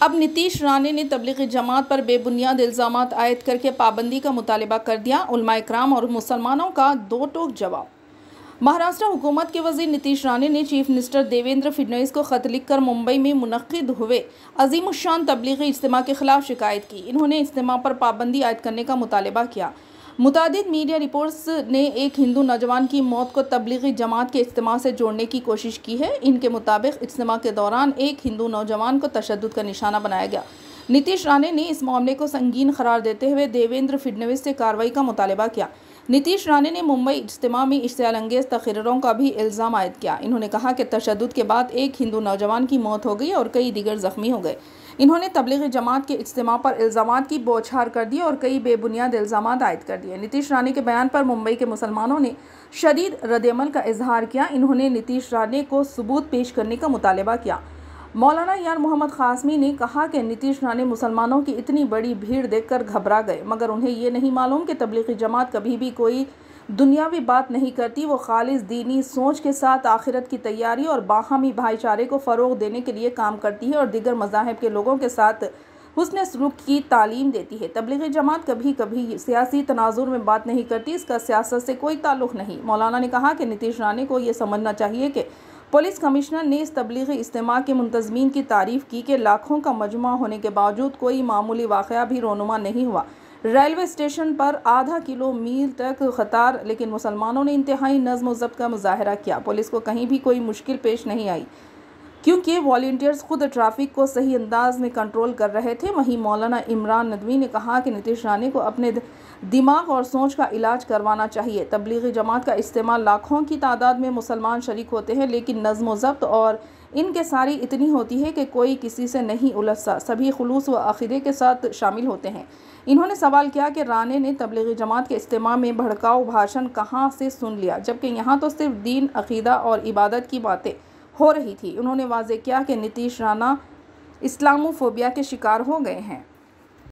अब नीतीश राणे ने तबलीगी जमात पर बेबुनियाद इल्ज़ामात आयद करके पाबंदी का मुतालबा कर दिया। उलमा इकराम और मुसलमानों का दो टोक जवाब। महाराष्ट्र हुकूमत के वज़ीर नीतीश राणे ने चीफ मिनिस्टर देवेंद्र फडणवीस को ख़त लिखकर मुंबई में मुनक़्क़िद हुए अज़ीमुश्शान तबलीगी इज्तिमा के खिलाफ शिकायत की। इन्होंने इज्तिमा पर पाबंदी आयद करने का मुतालबा किया। मुतादिद मीडिया रिपोर्ट्स ने एक हिंदू नौजवान की मौत को तबलीगी जमात के इज्तिमा से जोड़ने की कोशिश की है। इनके मुताबिक इज्तिमा के दौरान एक हिंदू नौजवान को तशद्दुद का निशाना बनाया गया। नीतीश राणे ने इस मामले को संगीन करार देते हुए देवेंद्र फडणवीस से कार्रवाई का मुतालबा किया। नीतीश राणे ने मुंबई इज्तिमा में इश्तियाल-अंगेज़ तकरीरों का भी इल्ज़ाम आयद किया। इन्होंने कहा कि तशद्दुद के बाद एक हिंदू नौजवान की मौत हो गई और कई दीगर ज़ख्मी हो गए। इन्होंने तबलीगी जमात के इज्तिमा पर इल्ज़ामात की बौछार कर दी और कई बेबुनियाद इल्ज़ामात आयद कर दिए। नीतीश राणे के बयान पर मुंबई के मुसलमानों ने शदीद रद्द-ए-अमल का इजहार किया। इन्होंने नीतीश राणे को सबूत पेश करने का मुतालबा किया। मौलाना यार मोहम्मद क़ासमी ने कहा कि नीतीश राणे मुसलमानों की इतनी बड़ी भीड़ देखकर घबरा गए, मगर उन्हें ये नहीं मालूम कि तबलीगी जमात कभी भी कोई दुनियावी बात नहीं करती। वो खालिस दीनी सोच के साथ आखिरत की तैयारी और बाहमी भाईचारे को फ़रोग़ देने के लिए काम करती है और दीगर मज़ाहिब के लोगों के साथ हुस्न सलूक की तालीम देती है। तबलीगी जमात कभी कभी सियासी तनाजुर में बात नहीं करती, इसका सियासत से कोई ताल्लुक़ नहीं। मौलाना ने कहा कि नीतीश राणे को ये समझना चाहिए कि पुलिस कमिश्नर ने इस तबलीगी इज्तिमा के मुंतज़मीन की तारीफ़ की कि लाखों का मजमा होने के बावजूद कोई मामूली वाक़या भी रोनुमा नहीं हुआ। रेलवे स्टेशन पर आधा किलोमील तक क़तार, लेकिन मुसलमानों ने इंतहाई नज़्म व ज़ब्त का मुज़ाहरा किया। पुलिस को कहीं भी कोई मुश्किल पेश नहीं आई क्योंकि वॉलंटियर्स खुद ट्रैफिक को सही अंदाज में कंट्रोल कर रहे थे। वहीं मौलाना इमरान नदवी ने कहा कि नीतीश राणे को अपने दिमाग और सोच का इलाज करवाना चाहिए। तबलीगी जमात का इस्तेमाल लाखों की तादाद में मुसलमान शरीक होते हैं, लेकिन नज़्म व ज़ब्त और इनके सारी इतनी होती है कि कोई किसी से नहीं उलझता। सभी खुलूस व अक़ीदे के साथ शामिल होते हैं। इन्होंने सवाल किया कि राणे ने तबलीगी जमात के इस्तेमाल में भड़काऊ भाषण कहाँ से सुन लिया, जबकि यहाँ तो सिर्फ दीन, अक़ीदा और इबादत की बातें हो रही थी। उन्होंने वाज़ेह किया कि नीतीश राणा इस्लामोफोबिया के शिकार हो गए हैं।